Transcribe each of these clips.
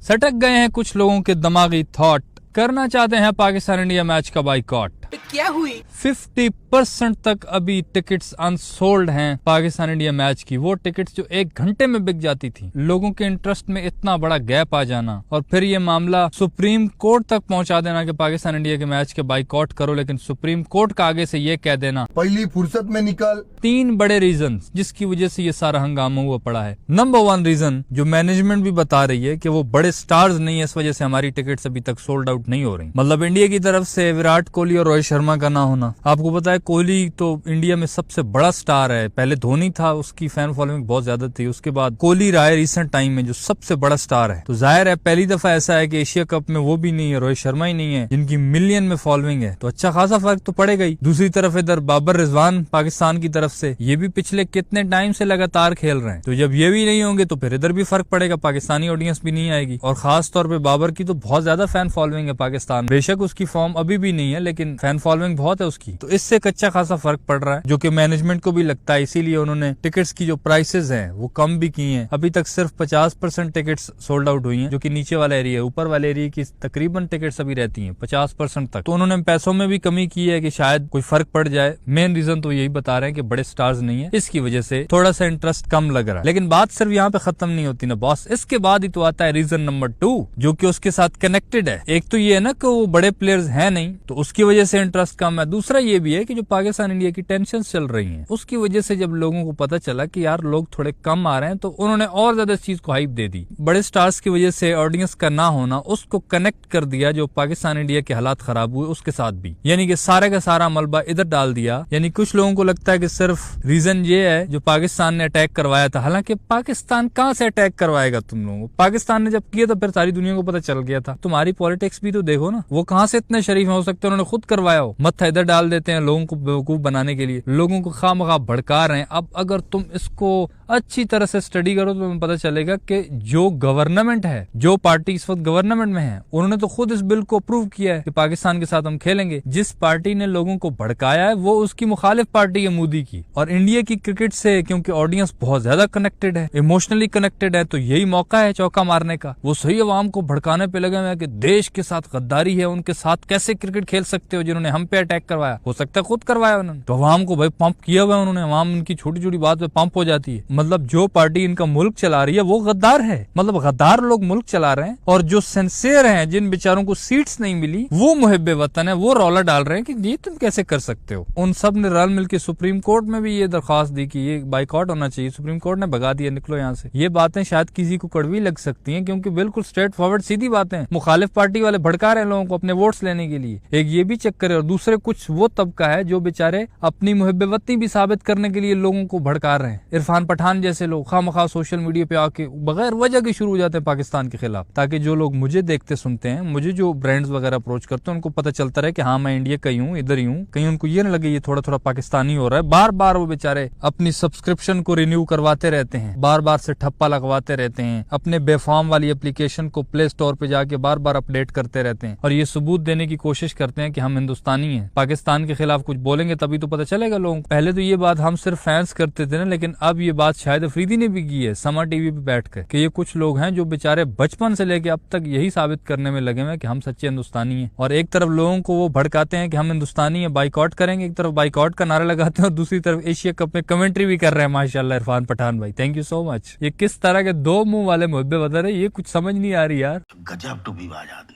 सटक गए हैं कुछ लोगों के दिमागी थॉट, करना चाहते हैं पाकिस्तान इंडिया मैच का बाइकॉट। क्या हुई? 50% तक अभी टिकट्स अनसोल्ड हैं पाकिस्तान इंडिया मैच की। वो टिकट्स जो 1 घंटे में बिक जाती थी। लोगों के इंटरेस्ट में इतना बड़ा गैप आ जाना और फिर ये मामला सुप्रीम कोर्ट तक पहुंचा देना कि पाकिस्तान इंडिया के मैच के बाइकॉट करो, लेकिन सुप्रीम कोर्ट का आगे से ये कह देना पहली फुर्सत में निकल। 3 बड़े रीजन जिसकी वजह से ये सारा हंगामा हुआ पड़ा है। नंबर 1 रीजन जो मैनेजमेंट भी बता रही है कि वो बड़े स्टार्स नहीं है, इस वजह से हमारी टिकट्स अभी तक सोल्ड आउट नहीं हो रही। मतलब इंडिया की तरफ से विराट कोहली और रोहित शर्मा का ना होना। आपको पता है कोहली तो इंडिया में सबसे बड़ा स्टार है। पहले धोनी था, उसकी फैन फॉलोइंग बहुत ज्यादा थी, उसके बाद कोहली रहा है रिसेंट टाइम में जो सबसे बड़ा स्टार है। तो जाहिर है पहली दफा ऐसा है कि एशिया कप में वो भी नहीं है, रोहित शर्मा ही नहीं है जिनकी मिलियन में फॉलोइंग है, तो अच्छा खासा फर्क तो पड़ेगा ही। दूसरी तरफ इधर बाबर रिजवान पाकिस्तान की तरफ से, ये भी पिछले कितने टाइम से लगातार खेल रहे हैं, तो जब ये भी नहीं होंगे तो फिर इधर भी फर्क पड़ेगा, पाकिस्तानी ऑडियंस भी नहीं आएगी। और खास तौर पे बाबर की तो बहुत ज्यादा फैन फॉलोइंग है पाकिस्तान, बेशक उसकी फॉर्म अभी भी नहीं है लेकिन फैन फॉलोइंग बहुत है उसकी, तो इससे कच्चा खासा फर्क पड़ रहा है जो कि मैनेजमेंट को भी लगता है। इसीलिए उन्होंने टिकट्स की जो प्राइसेस हैं वो कम भी की हैं। अभी तक सिर्फ 50% टिकट्स सोल्ड आउट हुई हैं, जो कि नीचे वाला एरिया है। ऊपर वाले एरिया की तकरीबन टिकट्स अभी रहती हैं 50% तक। तो उन्होंने पैसों में भी कमी की है कि शायद कोई फर्क पड़ जाए। मेन रीजन तो यही बता रहे हैं कि बड़े स्टार्स नहीं है, इसकी वजह से थोड़ा सा इंटरेस्ट कम लग रहा है। लेकिन बात सिर्फ यहाँ पे खत्म नहीं होती ना बॉस, इसके बाद ही तो आता है रीजन नंबर 2 जो कि उसके साथ कनेक्टेड है। एक तो ये है ना कि वो बड़े प्लेयर्स हैं नहीं, तो उसकी वजह से इंटरेस्ट कम है। दूसरा ये भी है कि जो पाकिस्तान इंडिया की टेंशन चल रही हैं, उसकी वजह से जब लोगों को पता चला कि यार लोग थोड़े कम आ रहे हैं, तो उन्होंने और ज्यादा इस चीज को हाइप दे दी। बड़े स्टार्स की वजह से ऑडियंस का ना होना उसको कनेक्ट कर दिया, जो पाकिस्तान इंडिया के हालात खराब हुए उसके साथ भी, यानी कि सारे का सारा मलबा इधर डाल दिया। यानी कुछ लोगों को लगता है कि सिर्फ रीजन ये है जो पाकिस्तान ने अटैक करवाया था, हालांकि पाकिस्तान कहाँ से अटैक करवाएगा तुम लोगों को। पाकिस्तान ने जब किया तो फिर सारी दुनिया को पता चल गया था। तुम्हारी पॉलिटिक्स भी तो देखो ना, वो कहाँ से इतने शरीफ हो सकते हैं, उन्होंने खुद करवाया हो। मत्था इधर डाल देते हैं लोगों को बेवकूफ बनाने के लिए, लोगों को खामखा भड़का रहे हैं। अब अगर तुम इसको अच्छी तरह से स्टडी करो तो तुम्हें पता चलेगा कि जो गवर्नमेंट है, जो पार्टी इस वक्त गवर्नमेंट में है, उन्होंने तो खुद इस बिल को अप्रूव किया है कि पाकिस्तान के साथ हम खेलेंगे। जिस पार्टी ने लोगों को भड़काया है वो उसकी मुखालिफ पार्टी है, मोदी की। और इंडिया की क्रिकेट से क्योंकि ऑडियंस बहुत ज्यादा कनेक्टेड है, इमोशनली कनेक्टेड है, तो यही मौका है चौका मारने का। वो सही अवाम को भड़काने पे लगे हुए हैं कि देश के साथ गद्दारी है, उनके साथ कैसे क्रिकेट खेल सकते हो जिन्होंने हम पे अटैक करवाया। हो सकता है खुद करवाया उन्होंने, तो अवाम को भाई पंप किया हुआ है उन्होंने। अवाम उनकी छोटी छोटी बात पे पंप हो जाती है। मतलब जो पार्टी इनका मुल्क चला रही है वो गद्दार है, मतलब गद्दार लोग मुल्क चला रहे हैं। और जो सिंसियर हैं, जिन बेचारों को सीट्स नहीं मिली, वो मुहिब्बे वतन है, वो रौला डाल रहे हैं कि ये तुम कैसे कर सकते हो। उन सब ने रल मिलकर सुप्रीम कोर्ट में भी ये दरखास्त दी कि ये बाइकॉट होना चाहिए। सुप्रीम कोर्ट ने भगा दिया, निकलो यहाँ से। ये बातें शायद किसी को कड़वी लग सकती हैं क्योंकि बिल्कुल स्ट्रेट फॉरवर्ड सीधी बातें हैं। मुखालिफ पार्टी वाले भड़का रहे हैं लोगों को अपने वोट्स लेने के लिए, एक ये भी चक्कर है। और दूसरे कुछ वो तबका है जो बेचारे अपनी मुहिब्बे वतनी भी साबित करने के लिए लोगों को भड़का रहे हैं। इरफान पठान जैसे लोग खामखा सोशल मीडिया पे आके बगैर वजह के शुरू हो जाते हैं पाकिस्तान के खिलाफ, ताकि जो लोग मुझे देखते सुनते हैं, मुझे जो ब्रांड्स वगैरह अप्रोच करते हैं, उनको पता चलता रहे कि हाँ मैं इंडिया का ही हूँ, इधर ही हूँ। कहीं उनको ये न लगे ये थोड़ा थोड़ा पाकिस्तानी हो रहा है। बार बार वो बेचारे अपनी सब्सक्रिप्शन को रिन्यू करवाते रहते हैं, बार बार से ठप्पा लगवाते रहते हैं, अपने बेफाम वाली एप्लीकेशन को प्ले स्टोर पे जाके बार बार अपडेट करते रहते हैं और ये सबूत देने की कोशिश करते हैं कि हम हिंदुस्तानी हैं। पाकिस्तान के खिलाफ कुछ बोलेंगे तभी तो पता चलेगा लोगों को। पहले तो ये बात हम सिर्फ फैंस करते थे ना, लेकिन अब ये बात शायद अफरीदी ने भी की है समा टीवी पे बैठकर कि ये कुछ लोग हैं जो बेचारे बचपन से लेके अब तक यही साबित करने में लगे हैं कि हम सच्चे हिंदुस्तानी हैं। और एक तरफ लोगों को वो भड़काते हैं कि हम हिंदुस्तानी हैं, बाइकआउट करेंगे, एक तरफ बाइकआउट का नारा लगाते हैं और दूसरी तरफ एशिया कप में कमेंट्री भी कर रहे हैं। माशाल्लाह इरफान पठान भाई, थैंक यू सो मच। ये किस तरह के दो मुंह वाले मुहब्बे बता रहे, ये कुछ समझ नहीं आ रही यार। गजब टूबीबाज आदमी।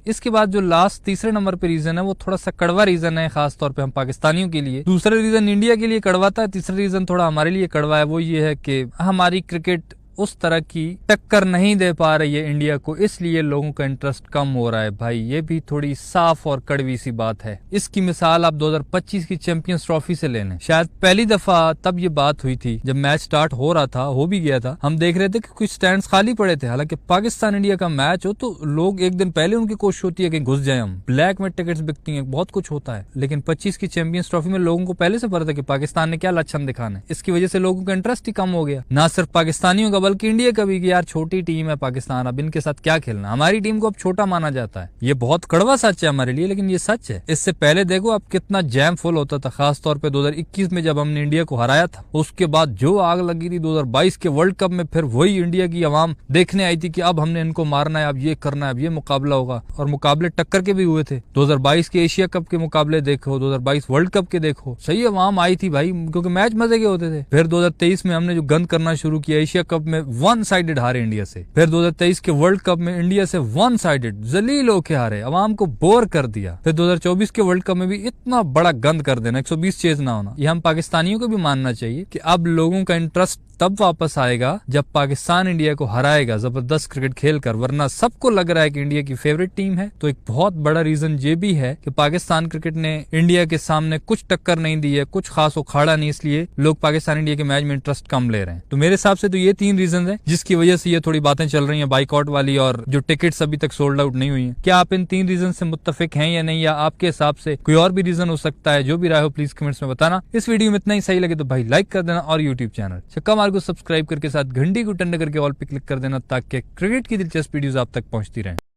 इसके बाद जो लास्ट तीसरे नंबर पे रीजन है वो थोड़ा सा कड़वा रीजन है, खास तौर पे हम पाकिस्तानियों के लिए। दूसरा रीजन इंडिया के लिए कड़वा था, तीसरा रीजन थोड़ा हमारे लिए कड़वा है। वो ये है कि हमारी क्रिकेट उस तरह की टक्कर नहीं दे पा रही है इंडिया को, इसलिए लोगों का इंटरेस्ट कम हो रहा है। भाई ये भी थोड़ी साफ और कड़वी सी बात है। इसकी मिसाल आप 2025 की चैंपियंस ट्रॉफी से ले लें। शायद पहली दफा तब ये बात हुई थी जब मैच स्टार्ट हो रहा था, हो भी गया था। हम देख रहे थे कि कुछ स्टैंड्स खाली पड़े थे। हालांकि पाकिस्तान इंडिया का मैच हो तो लोग एक दिन पहले उनकी कोशिश होती है कि घुस जाए हम, ब्लैक में टिकट्स बिकती हैं, बहुत कुछ होता है। लेकिन 25 की चैंपियंस ट्रॉफी में लोगों को पहले से पता था कि पाकिस्तान ने क्या लक्षण दिखाना है। इसकी वजह से लोगों का इंटरेस्ट ही कम हो गया। ना सिर्फ पाकिस्तानियों का बल्कि इंडिया का भी कि यार छोटी टीम है पाकिस्तान, अब इनके साथ क्या खेलना, हमारी टीम को अब छोटा माना जाता है। ये बहुत कड़वा सच है हमारे लिए, लेकिन ये सच है। इससे पहले देखो अब कितना जैम फुल होता था, खासतौर पे 2021 में जब हमने इंडिया को हराया था। उसके बाद जो आग लगी थी 2022 के वर्ल्ड कप में, फिर वही इंडिया की आवाम देखने आई थी कि अब हमने इनको मारना है, अब ये करना है, अब ये मुकाबला होगा। और मुकाबले टक्कर के भी हुए थे। 2022 के एशिया कप के मुकाबले देखो, 2022 वर्ल्ड कप के देखो, सही आवाम आई थी भाई, क्योंकि मैच मजे के होते थे। फिर 2023 में हमने जो गंद करना शुरू किया, एशिया कप में वन साइडेड हारे इंडिया से। फिर 2023 के वर्ल्ड कप में इंडिया से वन साइडेड जलील होके हारे, आवाम को बोर कर दिया। फिर 2024 के वर्ल्ड कप में भी इतना बड़ा गंद कर देना, 120 चेज ना होना। ये हम पाकिस्तानियों को भी मानना चाहिए कि अब लोगों का इंटरेस्ट तब वापस आएगा जब पाकिस्तान इंडिया को हराएगा जबरदस्त क्रिकेट खेलकर, वरना सबको लग रहा है कि इंडिया की फेवरेट टीम है। तो एक बहुत बड़ा रीजन ये भी है कि पाकिस्तान क्रिकेट ने इंडिया के सामने कुछ टक्कर नहीं दी है, कुछ खास उखाड़ा नहीं, इसलिए लोग पाकिस्तान इंडिया के मैच में इंटरेस्ट कम ले रहे हैं। तो मेरे हिसाब से तो ये 3 रीजन है जिसकी वजह से ये थोड़ी बातें चल रही है बाइकआउट वाली, और जो टिकट्स अभी तक सोल्ड आउट नहीं हुई है। क्या आप इन 3 रीजन से मुत्तफिक हैं या नहीं, या आपके हिसाब से कोई और भी रीजन हो सकता है? जो भी राय हो प्लीज कमेंट्स में बताना। इस वीडियो में इतना ही, सही लगे तो भाई लाइक कर देना, और यूट्यूब चैनल छक्का मार को सब्सक्राइब करके साथ घंटी को टंडा करके ऑल पे क्लिक कर देना, ताकि क्रिकेट की दिलचस्प वीडियोस आप तक पहुंचती रहें।